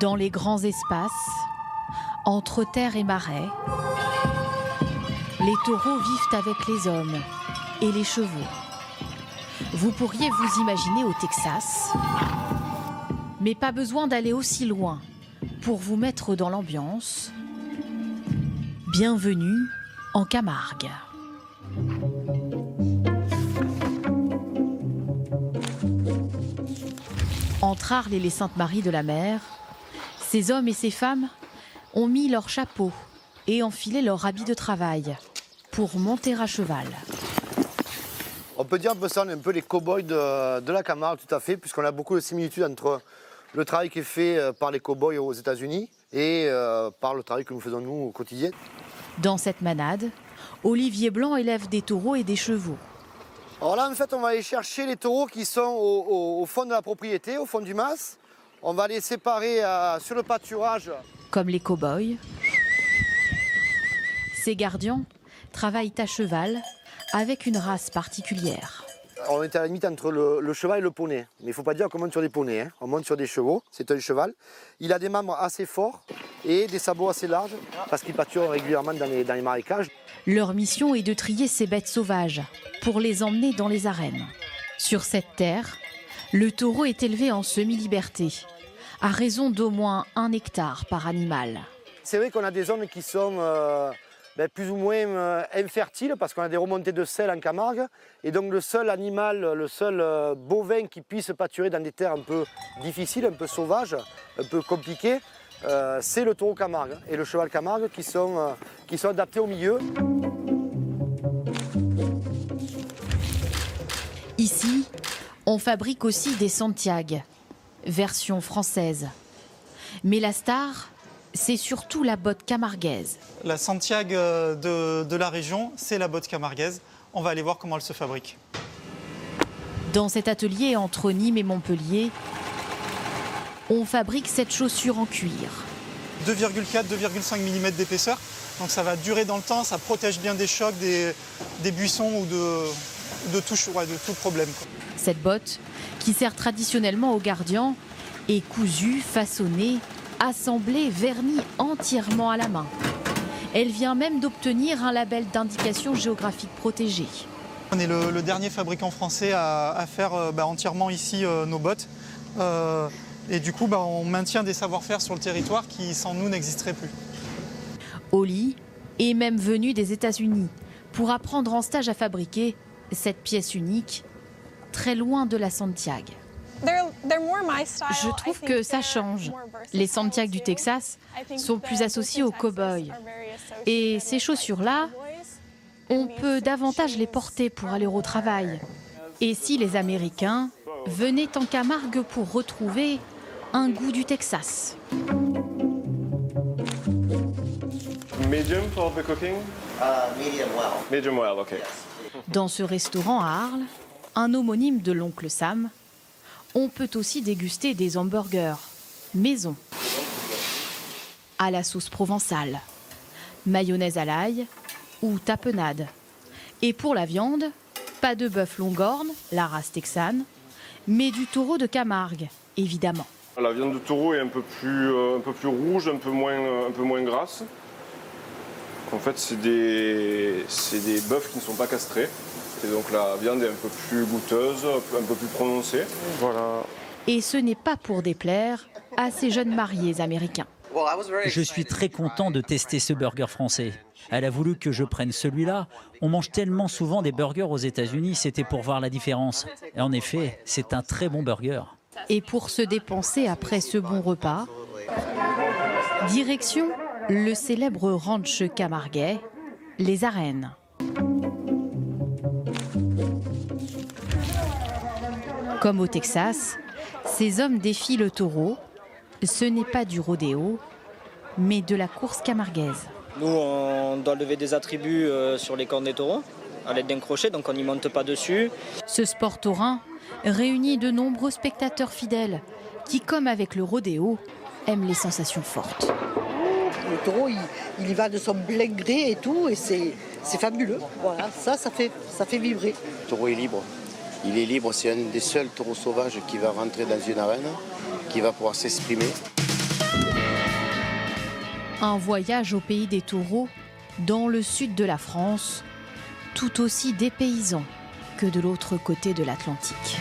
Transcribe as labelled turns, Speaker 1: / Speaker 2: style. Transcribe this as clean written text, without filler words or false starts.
Speaker 1: Dans les grands espaces, entre terre et marais, les taureaux vivent avec les hommes et les chevaux. Vous pourriez vous imaginer au Texas, mais pas besoin d'aller aussi loin pour vous mettre dans l'ambiance. Bienvenue en Camargue. Entre Arles et les Saintes-Maries de la Mer, ces hommes et ces femmes ont mis leur chapeau et enfilé leur habit de travail pour monter à cheval.
Speaker 2: On peut dire un peu ça, on est un peu les cow-boys de la Camargue, tout à fait, puisqu'on a beaucoup de similitudes entre le travail qui est fait par les cow-boys aux États-Unis et par le travail que nous faisons nous au quotidien.
Speaker 1: Dans cette manade, Olivier Blanc élève des taureaux et des chevaux.
Speaker 2: Alors là, en fait, on va aller chercher les taureaux qui sont au fond de la propriété, au fond du mas. On va les séparer sur le pâturage.
Speaker 1: Comme les cow-boys, ces gardiens travaillent à cheval avec une race particulière.
Speaker 2: On est à la limite entre le cheval et le poney. Mais il ne faut pas dire qu'on monte sur des poneys, hein. On monte sur des chevaux, c'est un cheval. Il a des membres assez forts et des sabots assez larges parce qu'il pâture régulièrement dans les marécages.
Speaker 1: Leur mission est de trier ces bêtes sauvages pour les emmener dans les arènes. Sur cette terre, le taureau est élevé en semi-liberté, à raison d'au moins 1 hectare par animal.
Speaker 2: C'est vrai qu'on a des zones qui sont plus ou moins infertiles parce qu'on a des remontées de sel en Camargue. Et donc le seul animal, le seul bovin qui puisse pâturer dans des terres un peu difficiles, un peu sauvages, un peu compliquées, c'est le taureau Camargue et le cheval Camargue qui sont adaptés au milieu.
Speaker 1: Ici, on fabrique aussi des Santiago, version française. Mais la star, c'est surtout la botte camarguaise.
Speaker 3: La Santiago de la région, c'est la botte camarguaise. On va aller voir comment elle se fabrique.
Speaker 1: Dans cet atelier entre Nîmes et Montpellier, on fabrique cette chaussure en cuir.
Speaker 3: 2,4-2,5 mm d'épaisseur. Donc ça va durer dans le temps, ça protège bien des chocs, des buissons ou de tout problème.
Speaker 1: Cette botte, qui sert traditionnellement aux gardiens, est cousue, façonnée, assemblée, vernie entièrement à la main. Elle vient même d'obtenir un label d'indication géographique protégée.
Speaker 3: On est le dernier fabricant français à faire entièrement ici nos bottes. Et du coup, on maintient des savoir-faire sur le territoire qui, sans nous, n'existeraient plus.
Speaker 1: Oli est même venu des États-Unis pour apprendre en stage à fabriquer cette pièce unique, très loin de la Santiago. Je trouve que ça change. Les Santiago du Texas sont plus associés aux cow-boys. Et ces chaussures-là, on peut davantage les porter pour aller au travail. Et si les Américains venaient en Camargue pour retrouver un goût du Texas?
Speaker 4: Medium for the cooking?
Speaker 2: Medium well.
Speaker 4: Medium well, okay.
Speaker 1: Dans ce restaurant à Arles, un homonyme de l'oncle Sam, on peut aussi déguster des hamburgers maison, à la sauce provençale, mayonnaise à l'ail ou tapenade. Et pour la viande, pas de bœuf Longhorn, la race texane, mais du taureau de Camargue, évidemment.
Speaker 4: La viande de taureau est un peu plus rouge, un peu moins grasse. En fait, c'est des bœufs qui ne sont pas castrés. Et donc la viande est un peu plus goûteuse, un peu plus prononcée. Voilà.
Speaker 1: Et ce n'est pas pour déplaire à ces jeunes mariés américains.
Speaker 5: Je suis très content de tester ce burger français. Elle a voulu que je prenne celui-là. On mange tellement souvent des burgers aux États-Unis, c'était pour voir la différence. Et en effet, c'est un très bon burger.
Speaker 1: Et pour se dépenser après ce bon repas, direction le célèbre ranch camarguais, les Arènes. Comme au Texas, ces hommes défient le taureau. Ce n'est pas du rodéo, mais de la course camarguaise.
Speaker 6: Nous, on doit lever des attributs sur les cornes des taureaux à l'aide d'un crochet, donc on n'y monte pas dessus.
Speaker 1: Ce sport taurin réunit de nombreux spectateurs fidèles qui, comme avec le rodéo, aiment les sensations fortes.
Speaker 7: Le taureau, il y va de son plein gré et tout, et c'est fabuleux. Voilà, ça fait vibrer.
Speaker 8: Le taureau est libre. Il est libre, c'est un des seuls taureaux sauvages qui va rentrer dans une arène, qui va pouvoir s'exprimer.
Speaker 1: Un voyage au pays des taureaux, dans le sud de la France, tout aussi dépaysant que de l'autre côté de l'Atlantique.